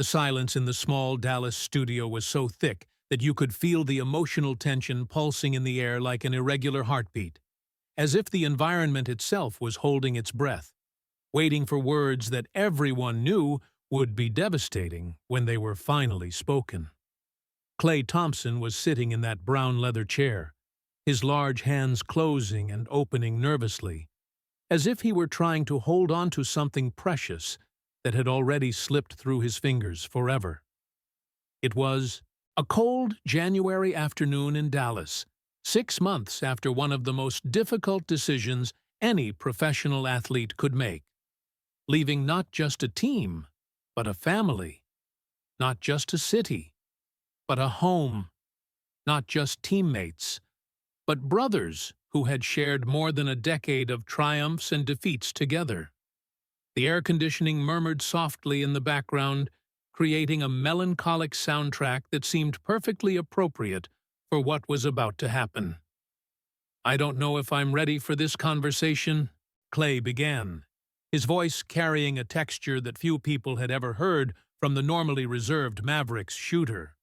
The silence in the small Dallas studio was so thick that you could feel the emotional tension pulsing in the air like an irregular heartbeat, as if the environment itself was holding its breath, waiting for words that everyone knew would be devastating when they were finally spoken. Klay Thompson was sitting in that brown leather chair, his large hands closing and opening nervously, as if he were trying to hold on to something precious that had already slipped through his fingers forever. It was a cold January afternoon in Dallas, 6 months after one of the most difficult decisions any professional athlete could make, leaving not just a team, but a family, not just a city, but a home, not just teammates, but brothers who had shared more than a decade of triumphs and defeats together. The air conditioning murmured softly in the background, creating a melancholic soundtrack that seemed perfectly appropriate for what was about to happen. "I don't know if I'm ready for this conversation," Klay began, his voice carrying a texture that few people had ever heard from the normally reserved Mavericks shooter.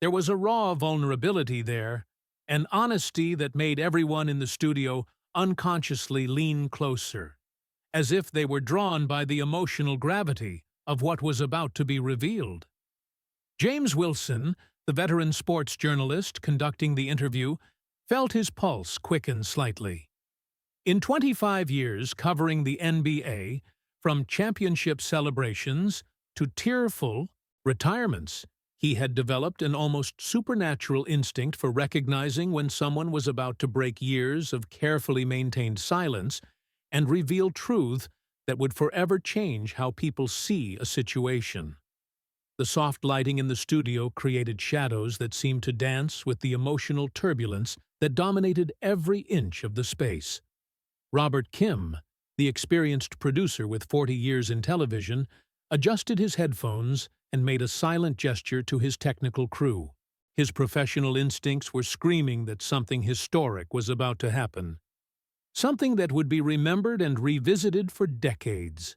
There was a raw vulnerability there, an honesty that made everyone in the studio unconsciously lean closer, as if they were drawn by the emotional gravity of what was about to be revealed. James Wilson, the veteran sports journalist conducting the interview, felt his pulse quicken slightly. In 25 years covering the NBA, from championship celebrations to tearful retirements, he had developed an almost supernatural instinct for recognizing when someone was about to break years of carefully maintained silence and reveal truth that would forever change how people see a situation. The soft lighting in the studio created shadows that seemed to dance with the emotional turbulence that dominated every inch of the space. Robert Kim, the experienced producer with 40 years in television, adjusted his headphones and made a silent gesture to his technical crew. His professional instincts were screaming that something historic was about to happen, something that would be remembered and revisited for decades.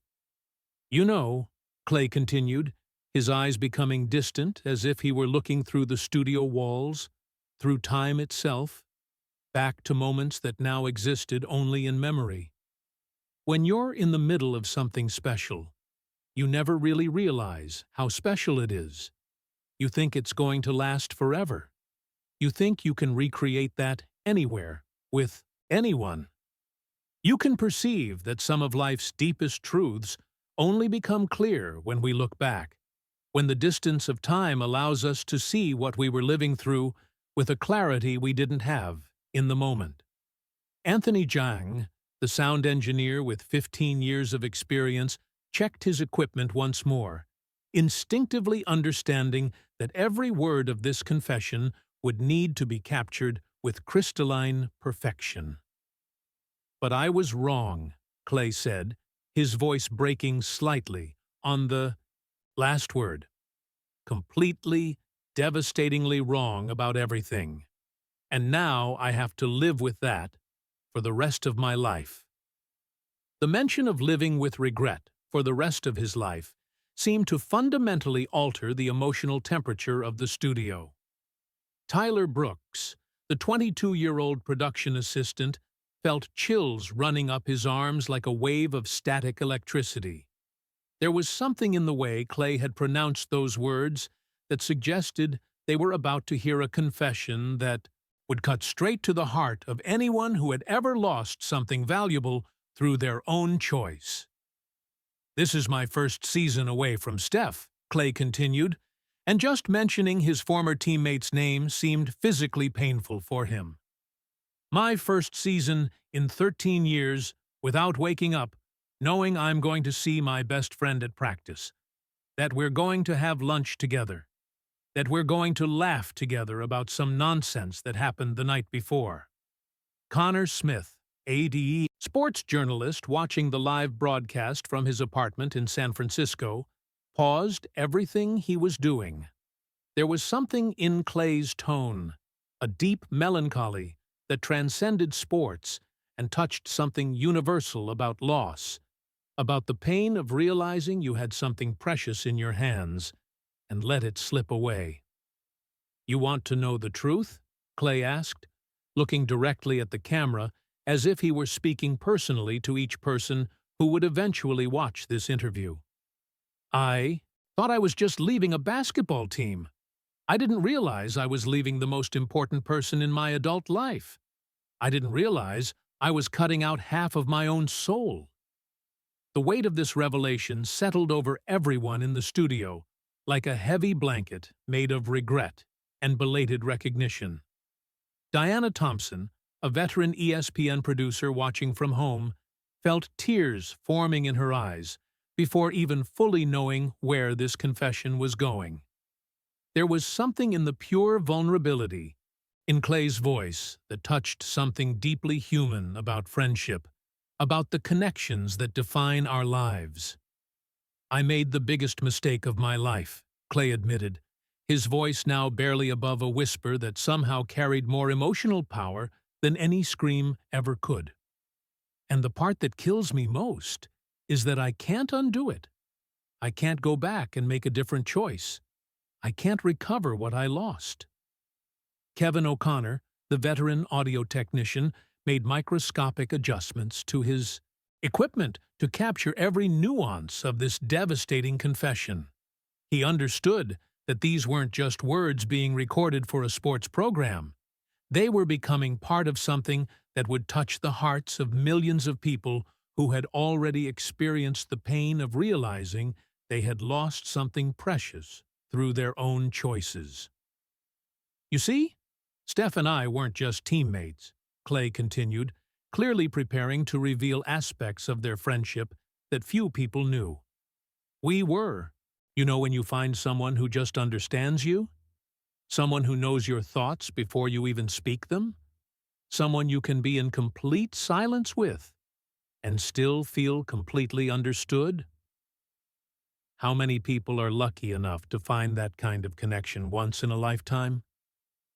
"You know," Klay continued, his eyes becoming distant as if he were looking through the studio walls, through time itself, back to moments that now existed only in memory. "When you're in the middle of something special, you never really realize how special it is. You think it's going to last forever. You think you can recreate that anywhere, with anyone. You can perceive that some of life's deepest truths only become clear when we look back, when the distance of time allows us to see what we were living through with a clarity we didn't have in the moment." Anthony Zhang, the sound engineer with 15 years of experience, checked his equipment once more, instinctively understanding that every word of this confession would need to be captured with crystalline perfection. "But I was wrong," Klay said, his voice breaking slightly on the last word. "Completely, devastatingly wrong about everything. And now I have to live with that for the rest of my life." The mention of living with regret for the rest of his life seemed to fundamentally alter the emotional temperature of the studio. Tyler Brooks, the 22-year-old production assistant, felt chills running up his arms like a wave of static electricity. There was something in the way Klay had pronounced those words that suggested they were about to hear a confession that would cut straight to the heart of anyone who had ever lost something valuable through their own choice. "This is my first season away from Steph," Klay continued, and just mentioning his former teammate's name seemed physically painful for him. "My first season in 13 years without waking up, knowing I'm going to see my best friend at practice, that we're going to have lunch together, that we're going to laugh together about some nonsense that happened the night before." Connor Smith, ADE sports journalist watching the live broadcast from his apartment in San Francisco, paused everything he was doing. There was something in Klay's tone, a deep melancholy that transcended sports and touched something universal about loss, about the pain of realizing you had something precious in your hands and let it slip away. "You want to know the truth?" Klay asked, looking directly at the camera as if he were speaking personally to each person who would eventually watch this interview. "I thought I was just leaving a basketball team. I didn't realize I was leaving the most important person in my adult life. I didn't realize I was cutting out half of my own soul." The weight of this revelation settled over everyone in the studio like a heavy blanket made of regret and belated recognition. Diana Thompson, a veteran ESPN producer watching from home, felt tears forming in her eyes before even fully knowing where this confession was going. There was something in the pure vulnerability in Klay's voice that touched something deeply human about friendship, about the connections that define our lives. "I made the biggest mistake of my life," Klay admitted, his voice now barely above a whisper that somehow carried more emotional power than any scream ever could. "And the part that kills me most is that I can't undo it. I can't go back and make a different choice. I can't recover what I lost." Kevin O'Connor, the veteran audio technician, made microscopic adjustments to his equipment to capture every nuance of this devastating confession. He understood that these weren't just words being recorded for a sports program. They were becoming part of something that would touch the hearts of millions of people who had already experienced the pain of realizing they had lost something precious through their own choices. "You see, Steph and I weren't just teammates," Klay continued, clearly preparing to reveal aspects of their friendship that few people knew. "We were. You know when you find someone who just understands you? Someone who knows your thoughts before you even speak them? Someone you can be in complete silence with and still feel completely understood?" How many people are lucky enough to find that kind of connection once in a lifetime?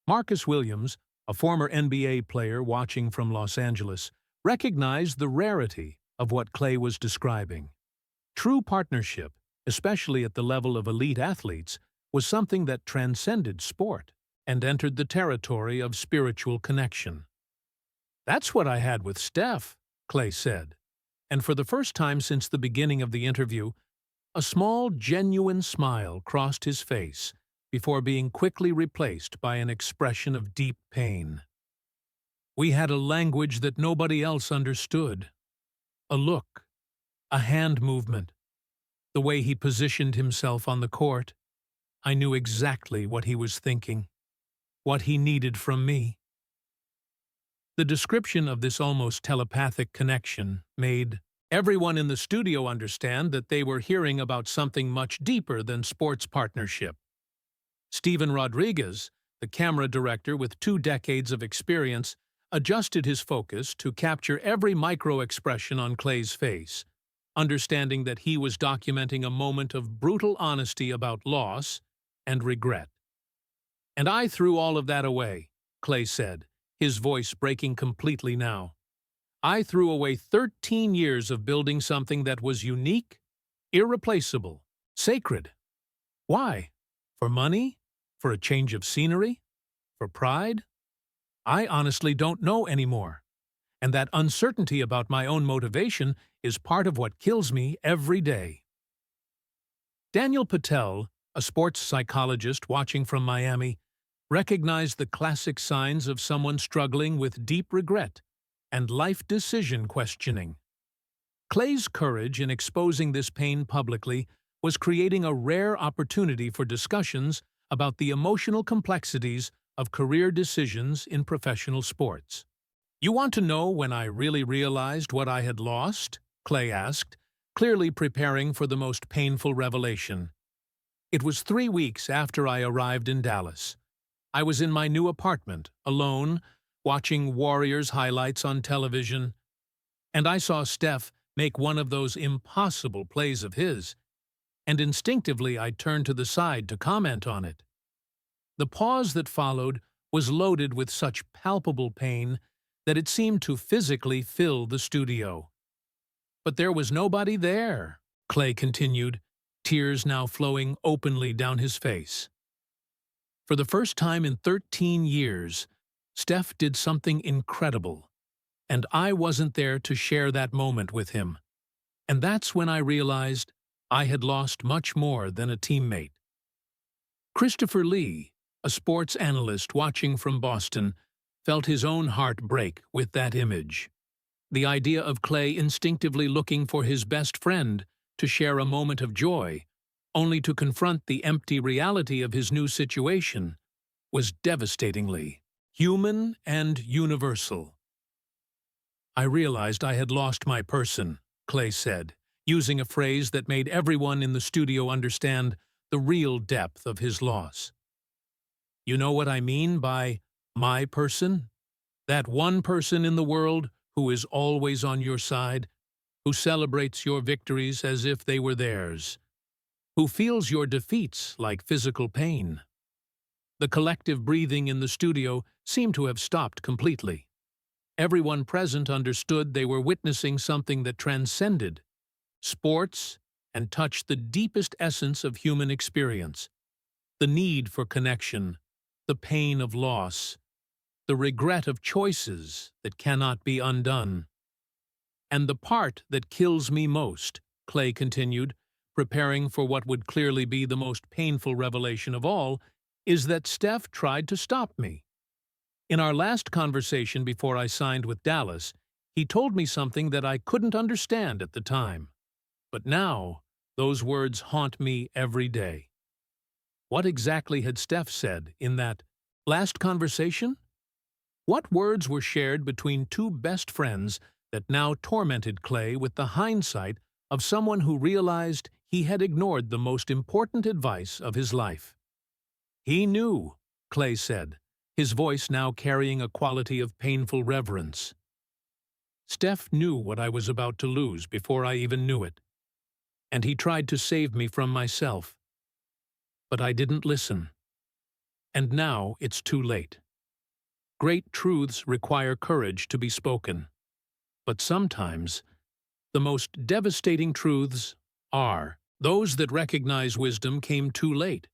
Marcus Williams, a former NBA player watching from Los Angeles, recognized the rarity of what Klay was describing. True partnership, especially at the level of elite athletes, was something that transcended sport and entered the territory of spiritual connection. "That's what I had with Steph," Klay said, and for the first time since the beginning of the interview, a small, genuine smile crossed his face before being quickly replaced by an expression of deep pain. "We had a language that nobody else understood. A look, a hand movement, the way he positioned himself on the court. I knew exactly what he was thinking, what he needed from me." The description of this almost telepathic connection made everyone in the studio understand that they were hearing about something much deeper than sports partnership. Steven Rodriguez, the camera director with 2 decades of experience, adjusted his focus to capture every micro-expression on Klay's face, understanding that he was documenting a moment of brutal honesty about loss and regret. "And I threw all of that away," Klay said, his voice breaking completely now. "I threw away 13 years of building something that was unique, irreplaceable, sacred. Why? For money? For a change of scenery? For pride? I honestly don't know anymore. And that uncertainty about my own motivation is part of what kills me every day." Daniel Patel, a sports psychologist watching from Miami, recognized the classic signs of someone struggling with deep regret and life decision questioning. Klay's courage in exposing this pain publicly was creating a rare opportunity for discussions about the emotional complexities of career decisions in professional sports. "You want to know when I really realized what I had lost?" Klay asked, clearly preparing for the most painful revelation. "It was 3 weeks after I arrived in Dallas. I was in my new apartment, alone, watching Warriors highlights on television, and I saw Steph make one of those impossible plays of his, and instinctively I turned to the side to comment on it. The pause that followed was loaded with such palpable pain that it seemed to physically fill the studio. But there was nobody there," Klay continued, tears now flowing openly down his face. For the first time in 13 years, Steph did something incredible, and I wasn't there to share that moment with him. And that's when I realized I had lost much more than a teammate. Christopher Lee, a sports analyst watching from Boston, felt his own heart break with that image. The idea of Klay instinctively looking for his best friend to share a moment of joy, only to confront the empty reality of his new situation, was devastatingly human and universal. "I realized I had lost my person," Klay said, using a phrase that made everyone in the studio understand the real depth of his loss. "You know what I mean by my person? That one person in the world who is always on your side, who celebrates your victories as if they were theirs, who feels your defeats like physical pain." The collective breathing in the studio seemed to have stopped completely. Everyone present understood they were witnessing something that transcended sports and touched the deepest essence of human experience: the need for connection, the pain of loss, the regret of choices that cannot be undone. "And the part that kills me most," Klay continued, preparing for what would clearly be the most painful revelation of all, "is that Steph tried to stop me. In our last conversation before I signed with Dallas, he told me something that I couldn't understand at the time. But now, those words haunt me every day." What exactly had Steph said in that last conversation? What words were shared between two best friends that now tormented Klay with the hindsight of someone who realized he had ignored the most important advice of his life? "He knew," Klay said, his voice now carrying a quality of painful reverence. "Steph knew what I was about to lose before I even knew it. And he tried to save me from myself. But I didn't listen. And now it's too late. Great truths require courage to be spoken. But sometimes, the most devastating truths are those that recognize wisdom came too late,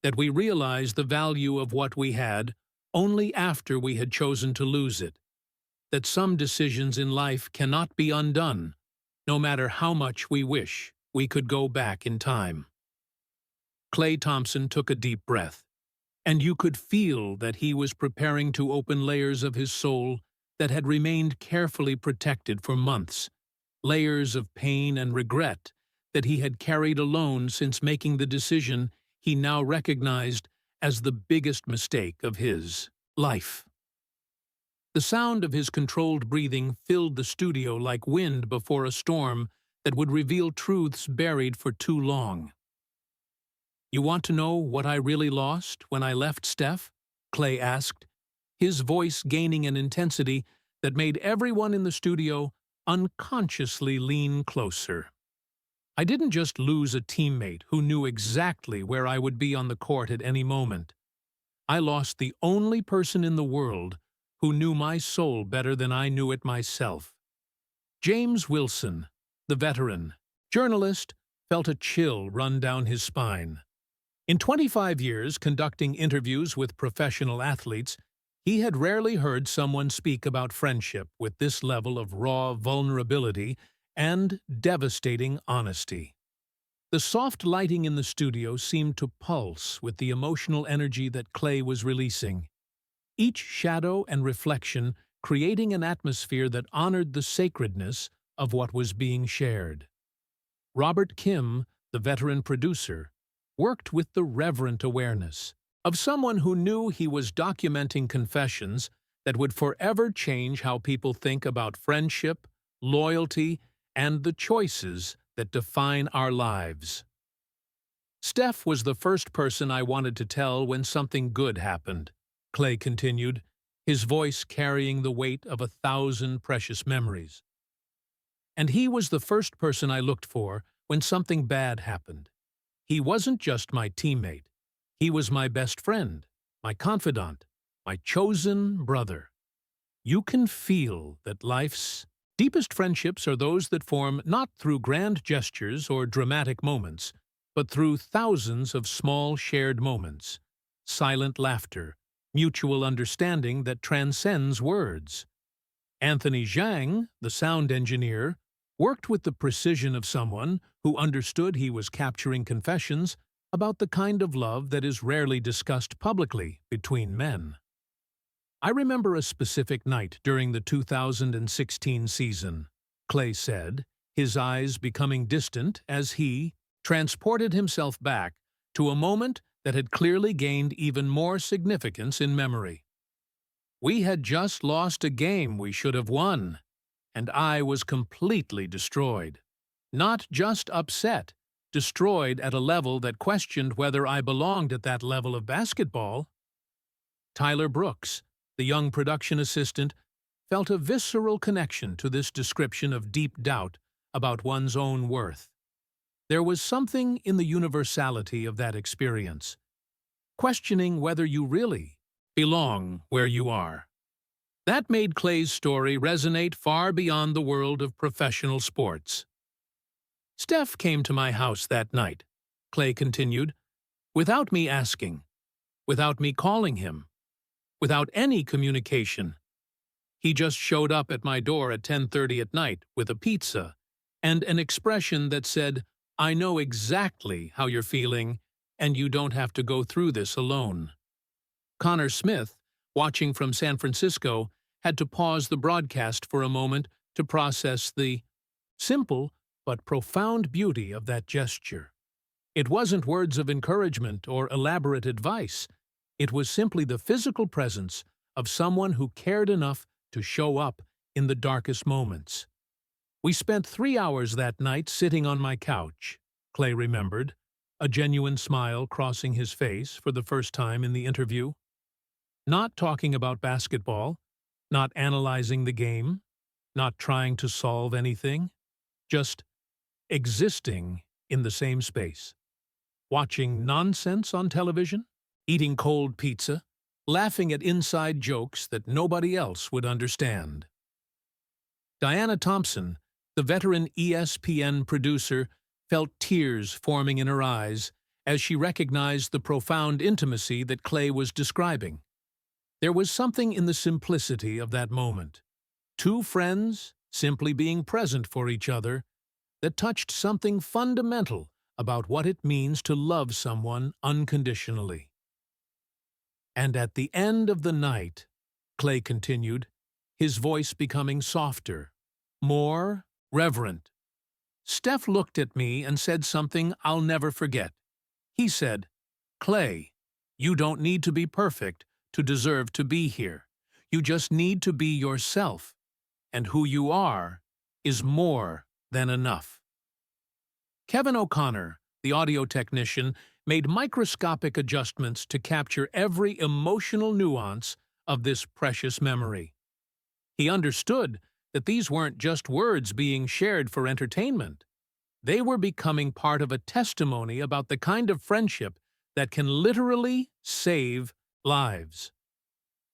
that we realize the value of what we had only after we had chosen to lose it, that some decisions in life cannot be undone, no matter how much we wish we could go back in time." Klay Thompson took a deep breath, and you could feel that he was preparing to open layers of his soul that had remained carefully protected for months, layers of pain and regret that he had carried alone since making the decision he now recognized as the biggest mistake of his life. The sound of his controlled breathing filled the studio like wind before a storm that would reveal truths buried for too long. "You want to know what I really lost when I left Steph?" Klay asked, his voice gaining an intensity that made everyone in the studio unconsciously lean closer. "I didn't just lose a teammate who knew exactly where I would be on the court at any moment. I lost the only person in the world who knew my soul better than I knew it myself." James Wilson, the veteran journalist, felt a chill run down his spine. In 25 years conducting interviews with professional athletes, he had rarely heard someone speak about friendship with this level of raw vulnerability and devastating honesty. The soft lighting in the studio seemed to pulse with the emotional energy that Klay was releasing, each shadow and reflection creating an atmosphere that honored the sacredness of what was being shared. Robert Kim, the veteran producer, worked with the reverent awareness of someone who knew he was documenting confessions that would forever change how people think about friendship, loyalty, and the choices that define our lives. "Steph was the first person I wanted to tell when something good happened," Klay continued, his voice carrying the weight of 1,000 precious memories. "And he was the first person I looked for when something bad happened. He wasn't just my teammate. He was my best friend, my confidant, my chosen brother." You can feel that life's deepest friendships are those that form not through grand gestures or dramatic moments, but through thousands of small shared moments, silent laughter, mutual understanding that transcends words. Anthony Zhang, the sound engineer, worked with the precision of someone who understood he was capturing confessions about the kind of love that is rarely discussed publicly between men. I remember a specific night during the 2016 season, Klay said, his eyes becoming distant as he transported himself back to a moment that had clearly gained even more significance in memory. We had just lost a game we should have won, and I was completely destroyed. Not just upset, destroyed at a level that questioned whether I belonged at that level of basketball. Tyler Brooks, the young production assistant, felt a visceral connection to this description of deep doubt about one's own worth. There was something in the universality of that experience, questioning whether you really belong where you are. That made Klay's story resonate far beyond the world of professional sports. Steph came to my house that night, Klay continued, without me asking, without me calling him, without any communication. He just showed up at my door at 10:30 at night with a pizza and an expression that said, "I know exactly how you're feeling, and you don't have to go through this alone." Connor Smith, watching from San Francisco, had to pause the broadcast for a moment to process the simple but profound beauty of that gesture. It wasn't words of encouragement or elaborate advice. It was simply the physical presence of someone who cared enough to show up in the darkest moments. We spent 3 hours that night sitting on my couch, Klay remembered, a genuine smile crossing his face for the first time in the interview. Not talking about basketball, not analyzing the game, not trying to solve anything, just existing in the same space. Watching nonsense on television, eating cold pizza, laughing at inside jokes that nobody else would understand. Diana Thompson, the veteran ESPN producer, felt tears forming in her eyes as she recognized the profound intimacy that Klay was describing. There was something in the simplicity of that moment. Two friends simply being present for each other that touched something fundamental about what it means to love someone unconditionally. And at the end of the night, Klay continued, his voice becoming softer, more reverent. Steph looked at me and said something I'll never forget. He said, "Klay, you don't need to be perfect to deserve to be here. You just need to be yourself, and who you are is more than enough." Kevin O'Connor, the audio technician, made microscopic adjustments to capture every emotional nuance of this precious memory. He understood that these weren't just words being shared for entertainment. They were becoming part of a testimony about the kind of friendship that can literally save lives.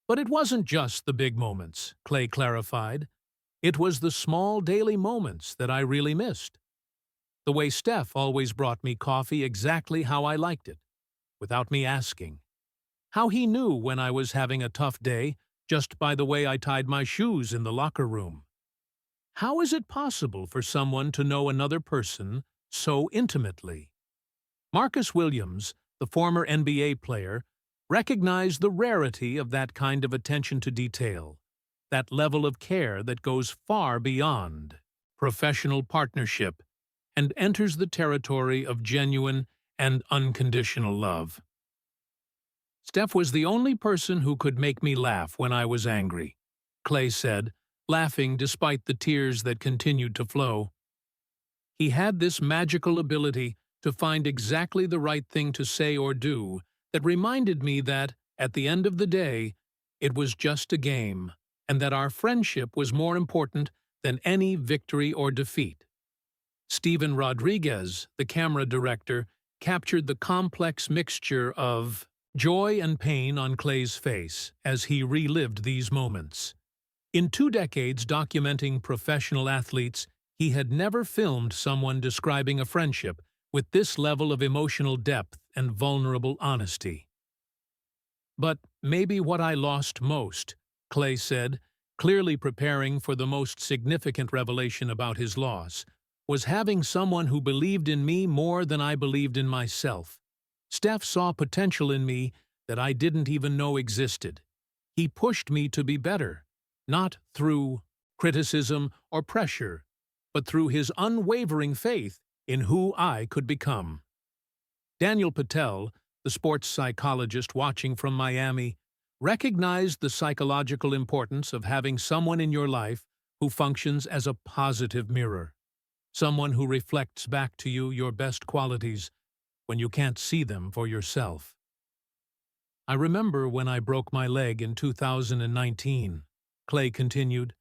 But it wasn't just the big moments, Klay clarified. It was the small daily moments that I really missed. The way Steph always brought me coffee exactly how I liked it, without me asking. How he knew when I was having a tough day just by the way I tied my shoes in the locker room. How is it possible for someone to know another person so intimately? Marcus Williams, the former NBA player, recognized the rarity of that kind of attention to detail, that level of care that goes far beyond professional partnership and enters the territory of genuine and unconditional love. Steph was the only person who could make me laugh when I was angry, Klay said, laughing despite the tears that continued to flow. He had this magical ability to find exactly the right thing to say or do that reminded me that, at the end of the day, it was just a game, and that our friendship was more important than any victory or defeat. Steven Rodriguez, the camera director, captured the complex mixture of joy and pain on Klay's face as he relived these moments. In 2 decades documenting professional athletes, he had never filmed someone describing a friendship with this level of emotional depth and vulnerable honesty. But maybe what I lost most, Klay said, clearly preparing for the most significant revelation about his loss, was having someone who believed in me more than I believed in myself. Steph saw potential in me that I didn't even know existed. He pushed me to be better, not through criticism or pressure, but through his unwavering faith in who I could become. Daniel Patel, the sports psychologist watching from Miami, recognized the psychological importance of having someone in your life who functions as a positive mirror, someone who reflects back to you your best qualities when you can't see them for yourself. I remember when I broke my leg in 2019, Klay continued,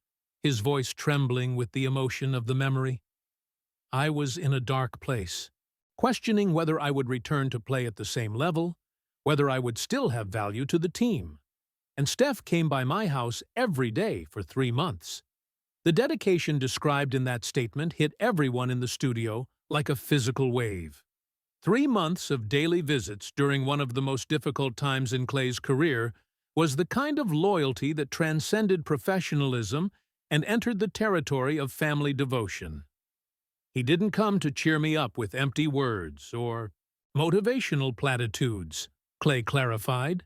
his voice trembling with the emotion of the memory. I was in a dark place, questioning whether I would return to play at the same level, whether I would still have value to the team. And Steph came by my house every day for 3 months. The dedication described in that statement hit everyone in the studio like a physical wave. 3 months of daily visits during one of the most difficult times in Klay's career was the kind of loyalty that transcended professionalism and entered the territory of family devotion. He didn't come to cheer me up with empty words or motivational platitudes, Klay clarified.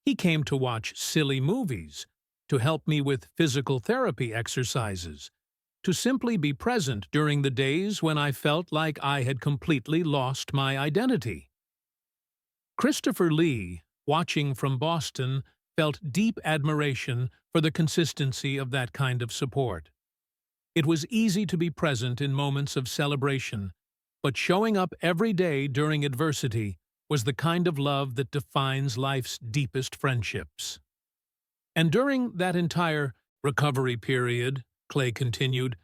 He came to watch silly movies, to help me with physical therapy exercises, to simply be present during the days when I felt like I had completely lost my identity. Christopher Lee, watching from Boston, felt deep admiration for the consistency of that kind of support. It was easy to be present in moments of celebration, but showing up every day during adversity was the kind of love that defines life's deepest friendships. And during that entire recovery period, Klay continued,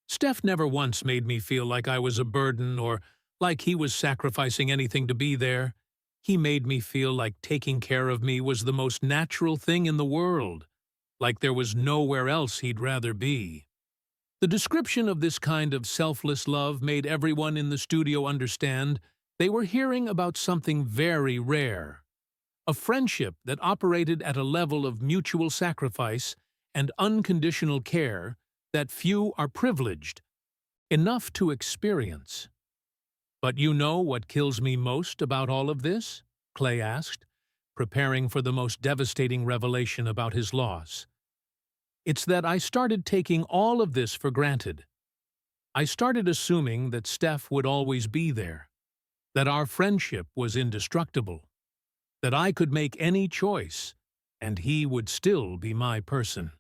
Steph never once made me feel like I was a burden or like he was sacrificing anything to be there. He made me feel like taking care of me was the most natural thing in the world, like there was nowhere else he'd rather be. The description of this kind of selfless love made everyone in the studio understand they were hearing about something very rare, a friendship that operated at a level of mutual sacrifice and unconditional care that few are privileged enough to experience. But you know what kills me most about all of this? Klay asked, preparing for the most devastating revelation about his loss. It's that I started taking all of this for granted. I started assuming that Steph would always be there, that our friendship was indestructible, that I could make any choice, and he would still be my person.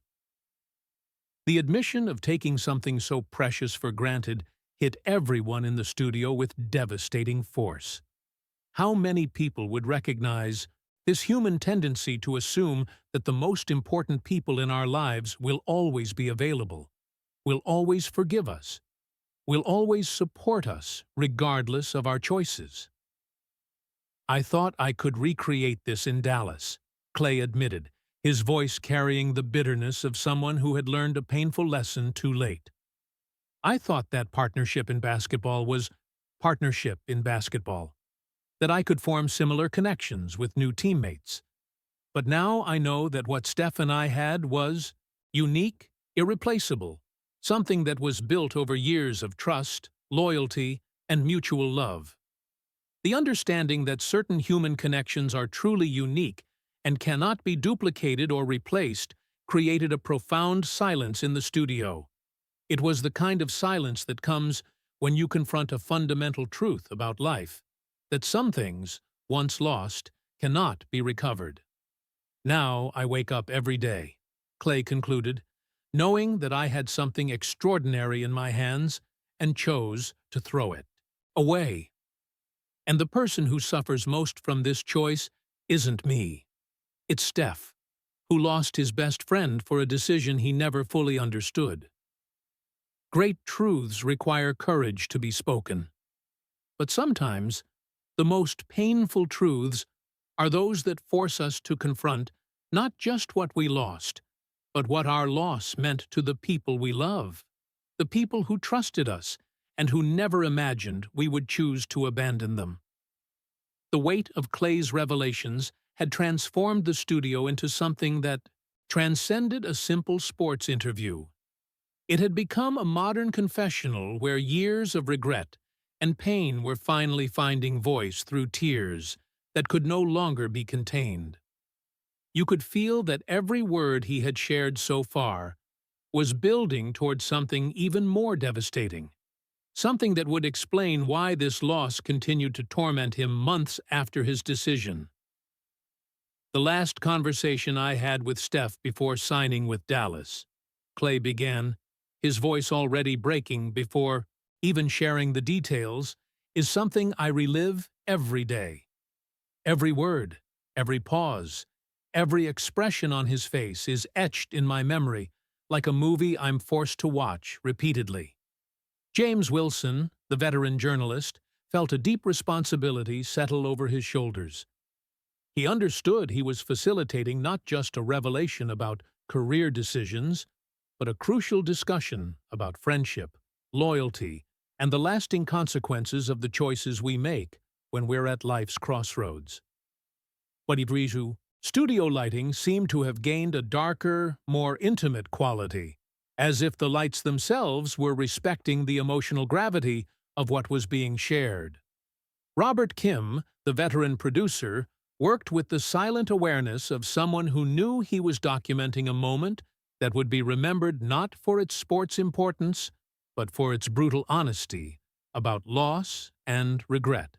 The admission of taking something so precious for granted hit everyone in the studio with devastating force. How many people would recognize this human tendency to assume that the most important people in our lives will always be available, will always forgive us, will always support us regardless of our choices? I thought I could recreate this in Dallas, Klay admitted, his voice carrying the bitterness of someone who had learned a painful lesson too late. I thought that partnership in basketball was partnership in basketball, that I could form similar connections with new teammates. But now I know that what Steph and I had was unique, irreplaceable, something that was built over years of trust, loyalty, and mutual love. The understanding that certain human connections are truly unique and cannot be duplicated or replaced created a profound silence in the studio. It was the kind of silence that comes when you confront a fundamental truth about life, that some things, once lost, cannot be recovered. Now I wake up every day, Klay concluded, knowing that I had something extraordinary in my hands and chose to throw it away. And the person who suffers most from this choice isn't me. It's Steph, who lost his best friend for a decision he never fully understood. Great truths require courage to be spoken. But sometimes, the most painful truths are those that force us to confront not just what we lost, but what our loss meant to the people we love, the people who trusted us and who never imagined we would choose to abandon them. The weight of Klay's revelations had transformed the studio into something that transcended a simple sports interview. It had become a modern confessional where years of regret and pain were finally finding voice through tears that could no longer be contained. You could feel that every word he had shared so far was building toward something even more devastating, something that would explain why this loss continued to torment him months after his decision. The last conversation I had with Steph before signing with Dallas, Klay began, his voice already breaking before even sharing the details, is something I relive every day. Every word, every pause, every expression on his face is etched in my memory like a movie I'm forced to watch repeatedly. James Wilson, the veteran journalist, felt a deep responsibility settle over his shoulders. He understood he was facilitating not just a revelation about career decisions, but a crucial discussion about friendship, loyalty, and the lasting consequences of the choices we make when we're at life's crossroads. Studio lighting seemed to have gained a darker, more intimate quality, as if the lights themselves were respecting the emotional gravity of what was being shared. Robert Kim, the veteran producer, worked with the silent awareness of someone who knew he was documenting a moment that would be remembered not for its sports importance, but for its brutal honesty about loss and regret.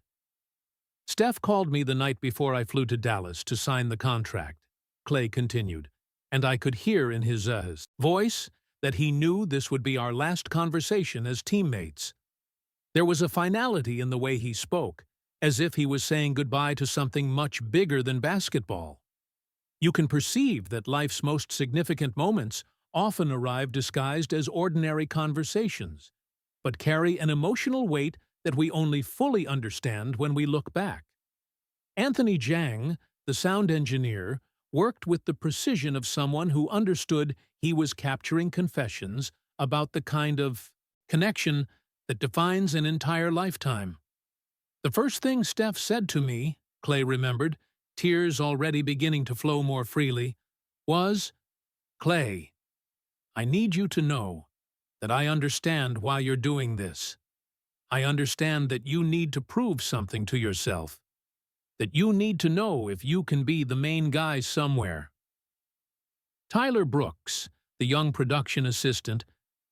Steph called me the night before I flew to Dallas to sign the contract, Klay continued, and I could hear in his voice that he knew this would be our last conversation as teammates. There was a finality in the way he spoke, as if he was saying goodbye to something much bigger than basketball. You can perceive that life's most significant moments often arrive disguised as ordinary conversations, but carry an emotional weight that we only fully understand when we look back. Anthony Jang, the sound engineer, worked with the precision of someone who understood he was capturing confessions about the kind of connection that defines an entire lifetime. The first thing Steph said to me, Klay remembered, tears already beginning to flow more freely, was, "Klay, I need you to know that I understand why you're doing this. I understand that you need to prove something to yourself, that you need to know if you can be the main guy somewhere." Tyler Brooks, the young production assistant,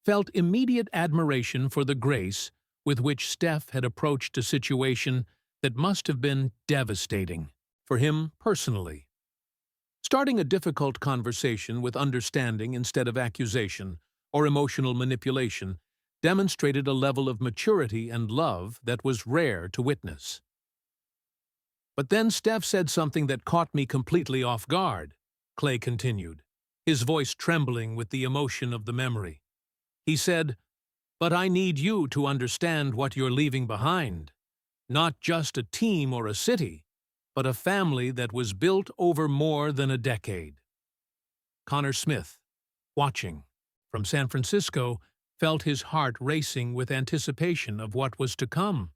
felt immediate admiration for the grace with which Steph had approached a situation that must have been devastating for him personally. Starting a difficult conversation with understanding instead of accusation or emotional manipulation demonstrated a level of maturity and love that was rare to witness. But then Steph said something that caught me completely off guard, Klay continued, his voice trembling with the emotion of the memory. He said, "But I need you to understand what you're leaving behind. Not just a team or a city, but a family that was built over more than a decade." Connor Smith, watching from San Francisco, felt his heart racing with anticipation of what was to come.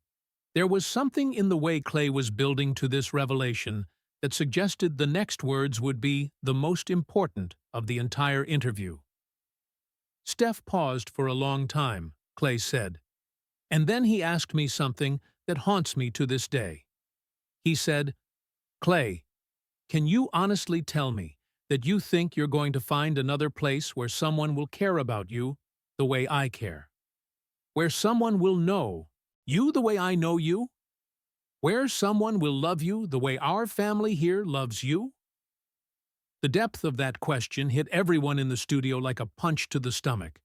There was something in the way Klay was building to this revelation that suggested the next words would be the most important of the entire interview. Steph paused for a long time, Klay said, and then he asked me something that haunts me to this day. He said, "Klay, can you honestly tell me that you think you're going to find another place where someone will care about you the way I care? Where someone will know you the way I know you? Where someone will love you the way our family here loves you?" The depth of that question hit everyone in the studio like a punch to the stomach.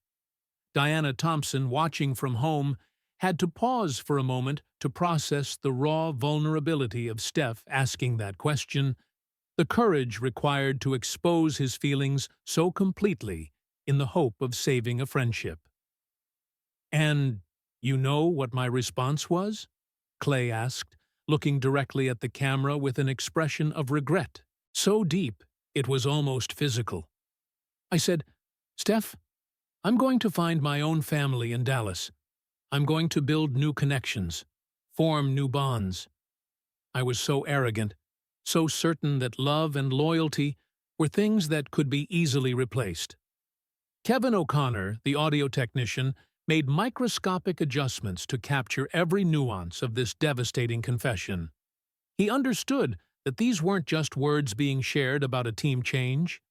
Diana Thompson, watching from home, had to pause for a moment to process the raw vulnerability of Steph asking that question, the courage required to expose his feelings so completely in the hope of saving a friendship. "And you know what my response was?" Klay asked, looking directly at the camera with an expression of regret, so deep it was almost physical. I said, "Steph, I'm going to find my own family in Dallas. I'm going to build new connections, form new bonds. I was so arrogant, so certain that love and loyalty were things that could be easily replaced. Kevin O'Connor, the audio technician, made microscopic adjustments to capture every nuance of this devastating confession. He understood that these weren't just words being shared about a team change.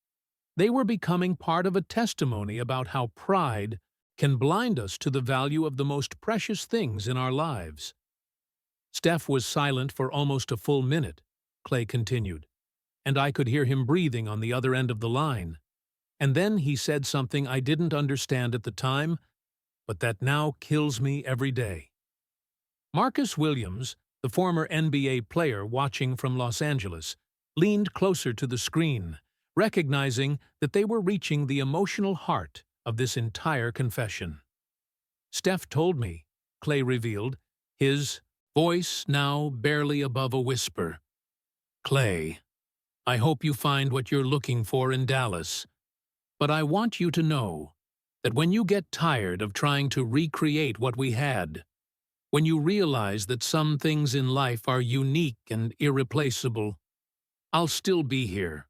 They were becoming part of a testimony about how pride can blind us to the value of the most precious things in our lives. Steph was silent for almost a full minute, Klay continued, and I could hear him breathing on the other end of the line. And then he said something I didn't understand at the time, but that now kills me every day. Marcus Williams, the former NBA player watching from Los Angeles, leaned closer to the screen, recognizing that they were reaching the emotional heart of this entire confession. Steph told me, Klay revealed, his voice now barely above a whisper. Klay, I hope you find what you're looking for in Dallas. But I want you to know that when you get tired of trying to recreate what we had, when you realize that some things in life are unique and irreplaceable, I'll still be here.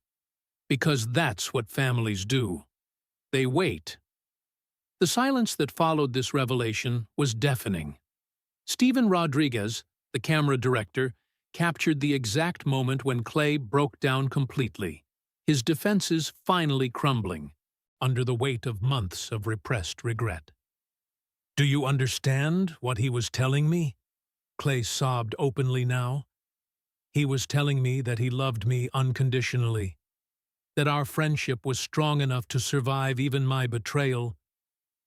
Because that's what families do. They wait. The silence that followed this revelation was deafening. Steven Rodriguez, the camera director, captured the exact moment when Klay broke down completely, his defenses finally crumbling under the weight of months of repressed regret. Do you understand what he was telling me? Klay sobbed openly now. He was telling me that he loved me unconditionally, that our friendship was strong enough to survive even my betrayal,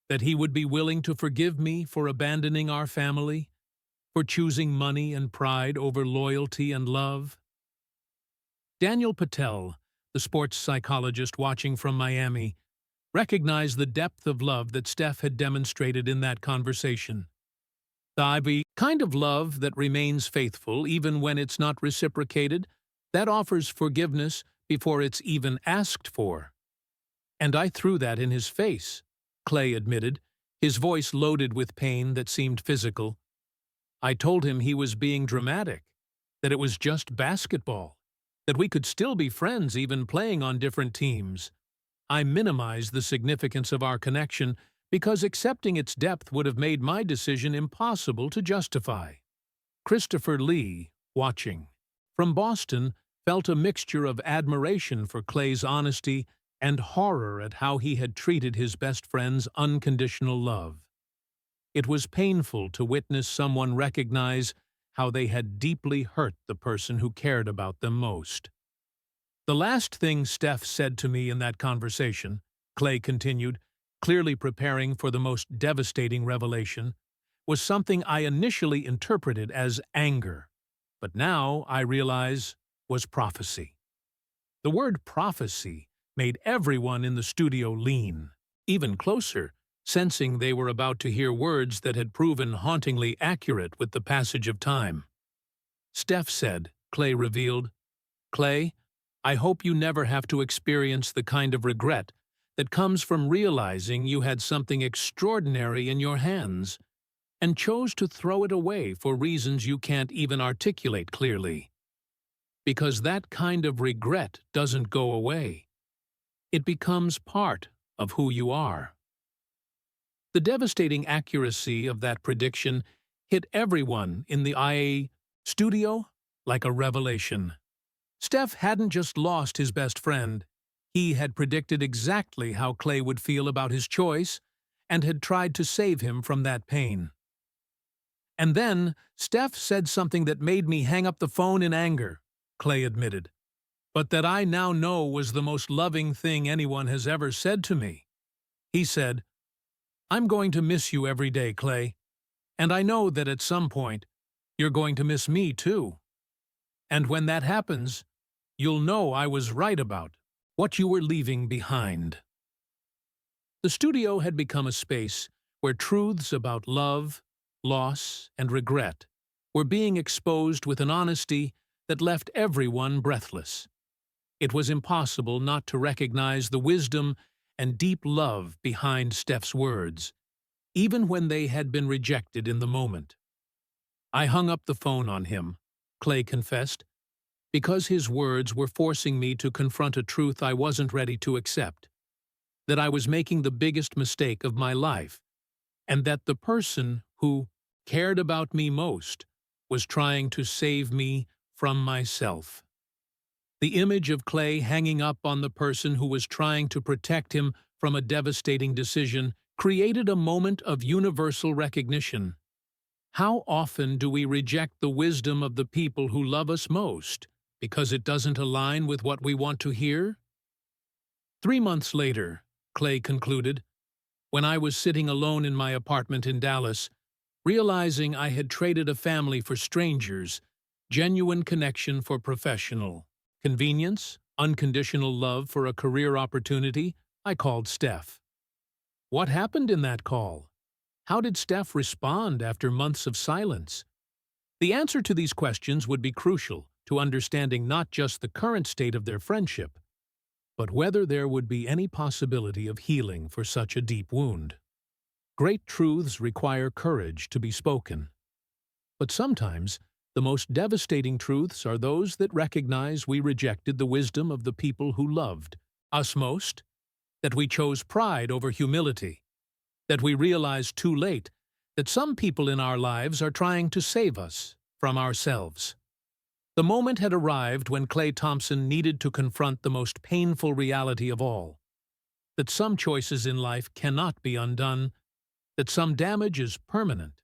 that he would be willing to forgive me for abandoning our family, for choosing money and pride over loyalty and love. Daniel Patel, the sports psychologist watching from Miami, recognized the depth of love that Steph had demonstrated in that conversation. The kind of love that remains faithful even when it's not reciprocated, that offers forgiveness before it's even asked for. And I threw that in his face, Klay admitted, his voice loaded with pain that seemed physical. I told him he was being dramatic, that it was just basketball, that we could still be friends even playing on different teams. I minimized the significance of our connection because accepting its depth would have made my decision impossible to justify. Christopher Lee, watching from Boston, felt a mixture of admiration for Klay's honesty and horror at how he had treated his best friend's unconditional love. It was painful to witness someone recognize how they had deeply hurt the person who cared about them most. The last thing Steph said to me in that conversation, Klay continued, clearly preparing for the most devastating revelation, was something I initially interpreted as anger, but now I realize was prophecy. The word prophecy made everyone in the studio lean, even closer, sensing they were about to hear words that had proven hauntingly accurate with the passage of time. Steph said, Klay revealed, Klay, I hope you never have to experience the kind of regret that comes from realizing you had something extraordinary in your hands and chose to throw it away for reasons you can't even articulate clearly. Because that kind of regret doesn't go away. It becomes part of who you are. The devastating accuracy of that prediction hit everyone in the IA studio like a revelation. Steph hadn't just lost his best friend. He had predicted exactly how Klay would feel about his choice and had tried to save him from that pain. And then Steph said something that made me hang up the phone in anger, Klay admitted, but that I now know was the most loving thing anyone has ever said to me. He said, I'm going to miss you every day, Klay, and I know that at some point you're going to miss me too. And when that happens, you'll know I was right about what you were leaving behind. The studio had become a space where truths about love, loss, and regret were being exposed with an honesty that left everyone breathless. It was impossible not to recognize the wisdom and deep love behind Steph's words. even when they had been rejected in the moment. I hung up the phone on him, Klay confessed, because his words were forcing me to confront a truth I wasn't ready to accept, that I was making the biggest mistake of my life, and that the person who cared about me most was trying to save me from myself. The image of Klay hanging up on the person who was trying to protect him from a devastating decision created a moment of universal recognition. How often do we reject the wisdom of the people who love us most because it doesn't align with what we want to hear? 3 months later, Klay concluded, when I was sitting alone in my apartment in Dallas, realizing I had traded a family for strangers, genuine connection for professional convenience, unconditional love for a career opportunity, I called Steph. What happened in that call? How did Steph respond after months of silence? The answer to these questions would be crucial to understanding not just the current state of their friendship, but whether there would be any possibility of healing for such a deep wound. Great truths require courage to be spoken. But sometimes, the most devastating truths are those that recognize we rejected the wisdom of the people who loved us most, that we chose pride over humility, that we realized too late that some people in our lives are trying to save us from ourselves. The moment had arrived when Klay Thompson needed to confront the most painful reality of all, that some choices in life cannot be undone, that some damage is permanent,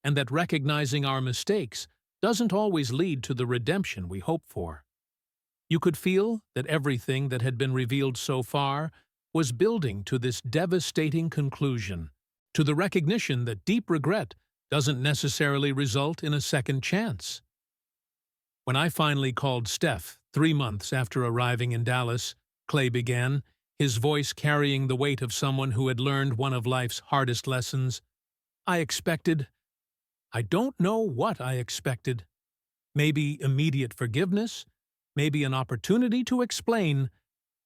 and that recognizing our mistakes doesn't always lead to the redemption we hope for. You could feel that everything that had been revealed so far was building to this devastating conclusion, to the recognition that deep regret doesn't necessarily result in a second chance. When I finally called Steph 3 months after arriving in Dallas, Klay began, his voice carrying the weight of someone who had learned one of life's hardest lessons. I don't know what I expected. Maybe immediate forgiveness, maybe an opportunity to explain,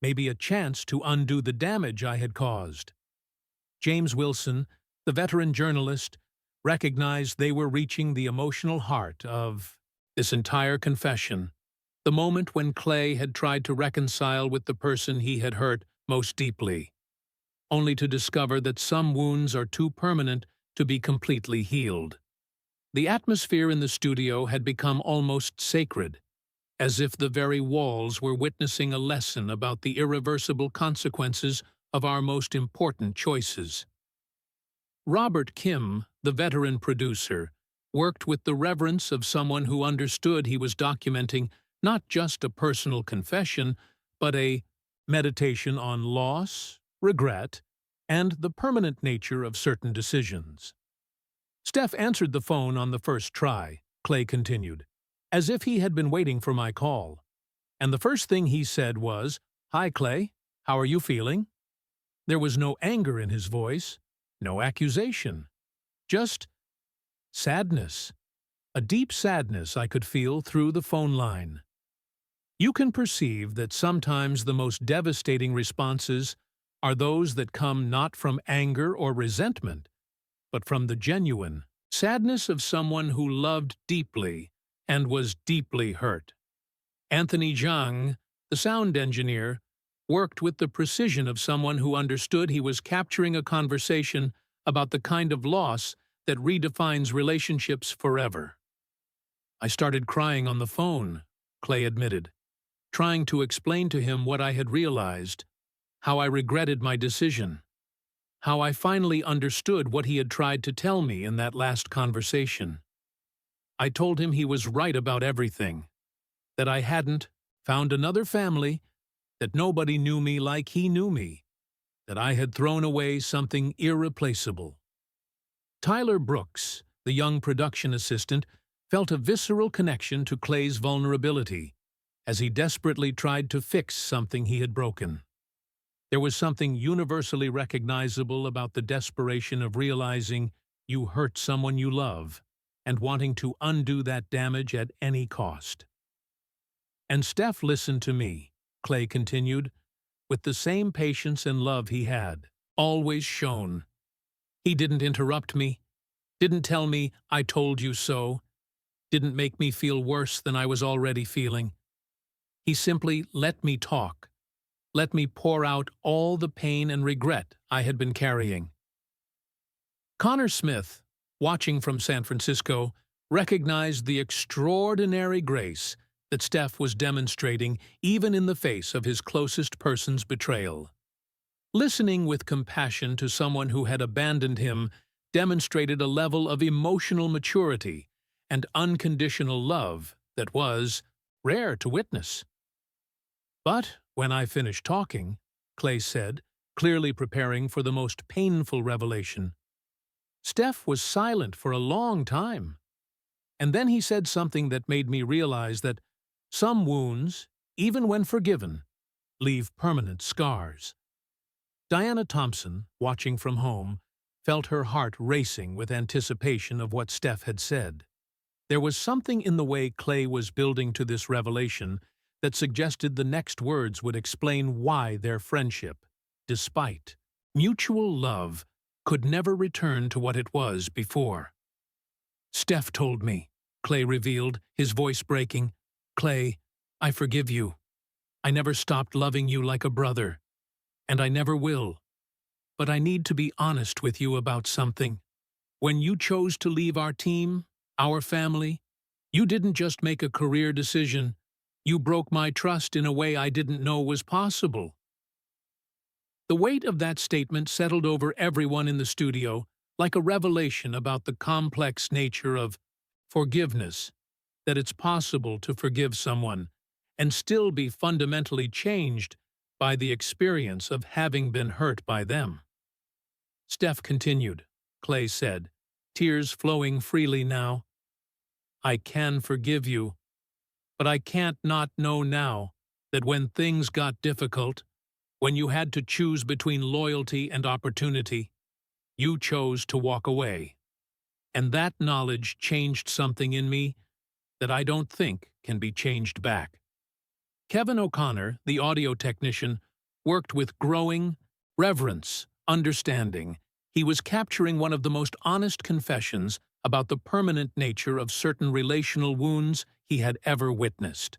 maybe a chance to undo the damage I had caused. James Wilson, the veteran journalist, recognized they were reaching the emotional heart of this entire confession, the moment when Klay had tried to reconcile with the person he had hurt most deeply, only to discover that some wounds are too permanent to be completely healed. The atmosphere in the studio had become almost sacred, as if the very walls were witnessing a lesson about the irreversible consequences of our most important choices. Robert Kim, the veteran producer, worked with the reverence of someone who understood he was documenting not just a personal confession, but a meditation on loss, regret, and the permanent nature of certain decisions. Steph answered the phone on the first try, Klay continued, as if he had been waiting for my call. And the first thing he said was, "Hi, Klay. How are you feeling?" There was no anger in his voice, no accusation, just sadness. A deep sadness I could feel through the phone line. You can perceive that sometimes the most devastating responses are those that come not from anger or resentment, but from the genuine sadness of someone who loved deeply and was deeply hurt. Anthony Zhang, the sound engineer, worked with the precision of someone who understood he was capturing a conversation about the kind of loss that redefines relationships forever. I started crying on the phone, Klay admitted, trying to explain to him what I had realized, how I regretted my decision, how I finally understood what he had tried to tell me in that last conversation. I told him he was right about everything, that I hadn't found another family, that nobody knew me like he knew me, that I had thrown away something irreplaceable. Tyler Brooks, the young production assistant, felt a visceral connection to Klay's vulnerability as he desperately tried to fix something he had broken. There was something universally recognizable about the desperation of realizing you hurt someone you love and wanting to undo that damage at any cost. And Steph listened to me, Klay continued, with the same patience and love he had always shown. He didn't interrupt me, didn't tell me, "I told you so," didn't make me feel worse than I was already feeling. He simply let me talk, let me pour out all the pain and regret I had been carrying. Connor Smith, watching from San Francisco, recognized the extraordinary grace that Steph was demonstrating even in the face of his closest person's betrayal. Listening with compassion to someone who had abandoned him demonstrated a level of emotional maturity and unconditional love that was rare to witness. But when I finished talking, Klay said, clearly preparing for the most painful revelation, Steph was silent for a long time. And then he said something that made me realize that some wounds, even when forgiven, leave permanent scars. Diana Thompson, watching from home, felt her heart racing with anticipation of what Steph had said. There was something in the way Klay was building to this revelation that suggested the next words would explain why their friendship, despite mutual love, could never return to what it was before. "Steph told me," Klay revealed, his voice breaking. "Klay, I forgive you. I never stopped loving you like a brother, and I never will. But I need to be honest with you about something. When you chose to leave our team, our family, you didn't just make a career decision. You broke my trust in a way I didn't know was possible." The weight of that statement settled over everyone in the studio like a revelation about the complex nature of forgiveness, that it's possible to forgive someone and still be fundamentally changed by the experience of having been hurt by them. Steph continued, Klay said, tears flowing freely now. "I can forgive you, but I can't not know now that when things got difficult, when you had to choose between loyalty and opportunity, you chose to walk away. And that knowledge changed something in me that I don't think can be changed back." Kevin O'Connor, the audio technician, worked with growing reverence, understanding. He was capturing one of the most honest confessions about the permanent nature of certain relational wounds he had ever witnessed.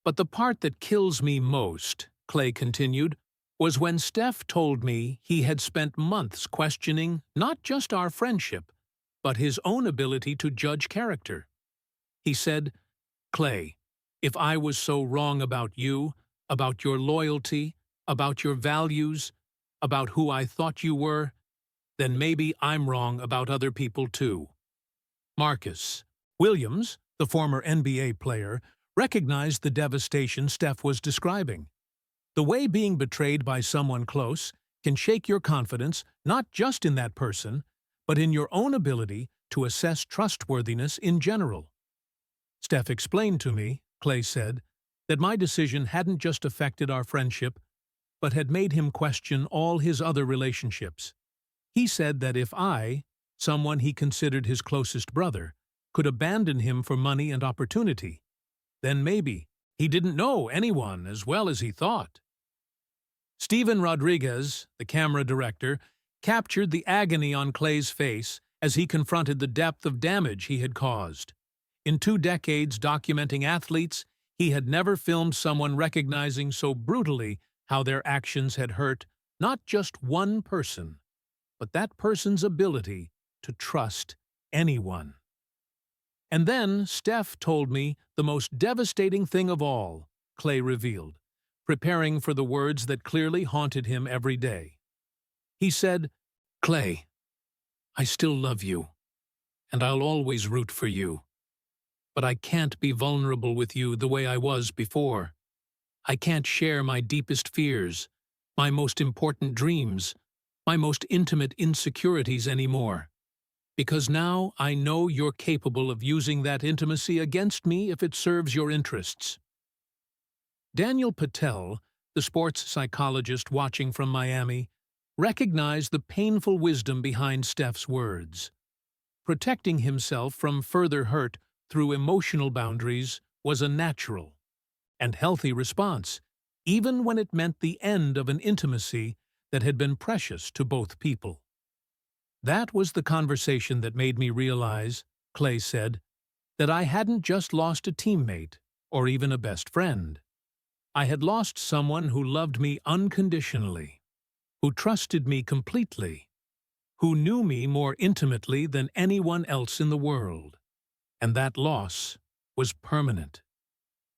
"But the part that kills me most," Klay continued, "was when Steph told me he had spent months questioning not just our friendship, but his own ability to judge character. He said, 'Klay, if I was so wrong about you, about your loyalty, about your values, about who I thought you were, then maybe I'm wrong about other people too.'" Marcus Williams, the former NBA player, recognized the devastation Steph was describing. The way being betrayed by someone close can shake your confidence not just in that person, but in your own ability to assess trustworthiness in general. "Steph explained to me," Klay said, "that my decision hadn't just affected our friendship, but had made him question all his other relationships. He said that if I, someone he considered his closest brother, could abandon him for money and opportunity, then maybe he didn't know anyone as well as he thought." Steven Rodriguez, the camera director, captured the agony on Klay's face as he confronted the depth of damage he had caused. In 2 decades documenting athletes, he had never filmed someone recognizing so brutally how their actions had hurt not just one person, but that person's ability to trust anyone. "And then Steph told me the most devastating thing of all," Klay revealed, preparing for the words that clearly haunted him every day. He said, "Klay, I still love you, and I'll always root for you. But I can't be vulnerable with you the way I was before. I can't share my deepest fears, my most important dreams, my most intimate insecurities anymore. Because now I know you're capable of using that intimacy against me if it serves your interests." Daniel Patel, the sports psychologist watching from Miami, recognized the painful wisdom behind Steph's words. Protecting himself from further hurt through emotional boundaries was a natural and healthy response, even when it meant the end of an intimacy that had been precious to both people. That was the conversation that made me realize, Klay said, that I hadn't just lost a teammate or even a best friend. I had lost someone who loved me unconditionally, who trusted me completely, who knew me more intimately than anyone else in the world. And that loss was permanent.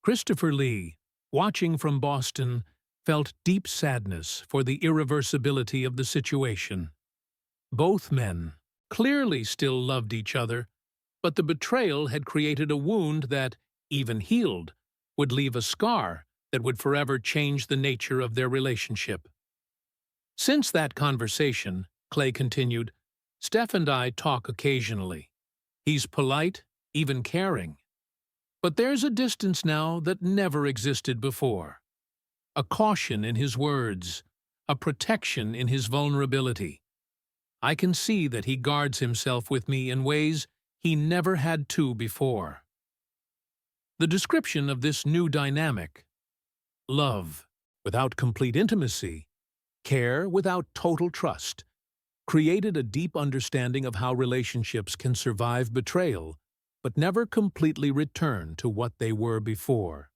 Christopher Lee, watching from Boston, felt deep sadness for the irreversibility of the situation. Both men clearly still loved each other, but the betrayal had created a wound that, even healed, would leave a scar that would forever change the nature of their relationship. Since that conversation, Klay continued, Steph and I talk occasionally. He's polite, even caring. But there's a distance now that never existed before. A caution in his words, a protection in his vulnerability. I can see that he guards himself with me in ways he never had to before. The description of this new dynamic, love without complete intimacy, care without total trust, created a deep understanding of how relationships can survive betrayal, but never completely return to what they were before.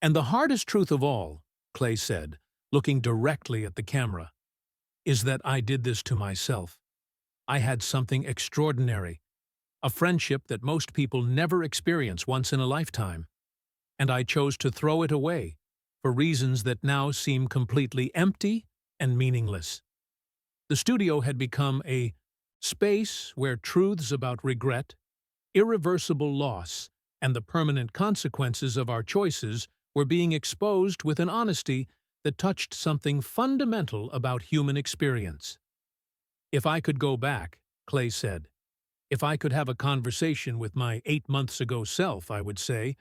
And the hardest truth of all, Klay said, looking directly at the camera, is that I did this to myself. I had something extraordinary, a friendship that most people never experience once in a lifetime, and I chose to throw it away for reasons that now seem completely empty and meaningless. The studio had become a space where truths about regret, irreversible loss, and the permanent consequences of our choices were being exposed with an honesty that touched something fundamental about human experience. If I could go back, Klay said, if I could have a conversation with my 8 months ago self, I would say,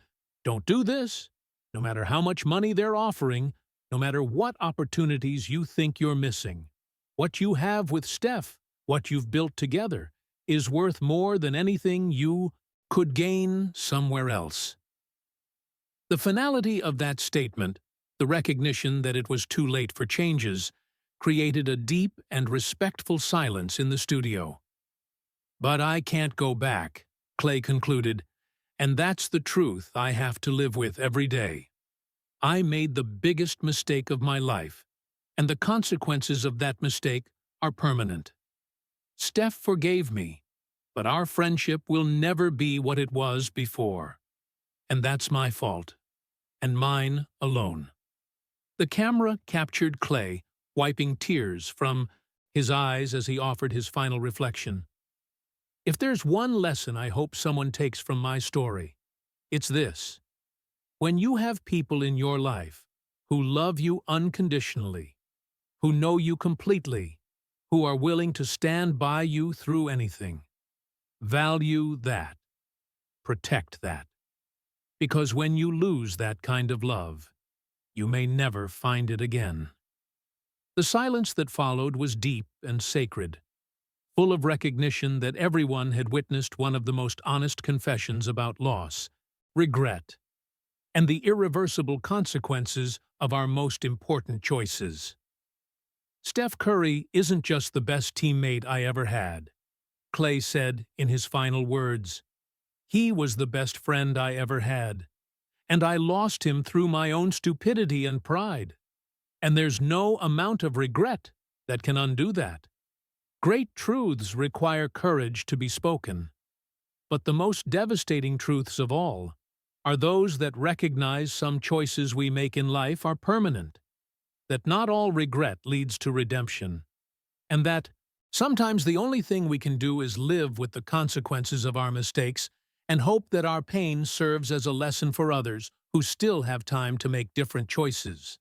don't do this. No matter how much money they're offering, no matter what opportunities you think you're missing, what you have with Steph, what you've built together, is worth more than anything you could gain somewhere else. The finality of that statement, the recognition that it was too late for changes, created a deep and respectful silence in the studio. But I can't go back, Klay concluded, and that's the truth I have to live with every day. I made the biggest mistake of my life, and the consequences of that mistake are permanent. Steph forgave me, but our friendship will never be what it was before. And that's my fault, and mine alone. The camera captured Klay, wiping tears from his eyes as he offered his final reflection. If there's one lesson I hope someone takes from my story, it's this. When you have people in your life who love you unconditionally, who know you completely, who are willing to stand by you through anything, value that. Protect that. Because when you lose that kind of love, you may never find it again. The silence that followed was deep and sacred, full of recognition that everyone had witnessed one of the most honest confessions about loss, regret, and the irreversible consequences of our most important choices. Steph Curry isn't just the best teammate I ever had, Klay said in his final words. He was the best friend I ever had, and I lost him through my own stupidity and pride. And there's no amount of regret that can undo that. Great truths require courage to be spoken, but the most devastating truths of all are those that recognize some choices we make in life are permanent, that not all regret leads to redemption, and that sometimes the only thing we can do is live with the consequences of our mistakes and hope that our pain serves as a lesson for others who still have time to make different choices.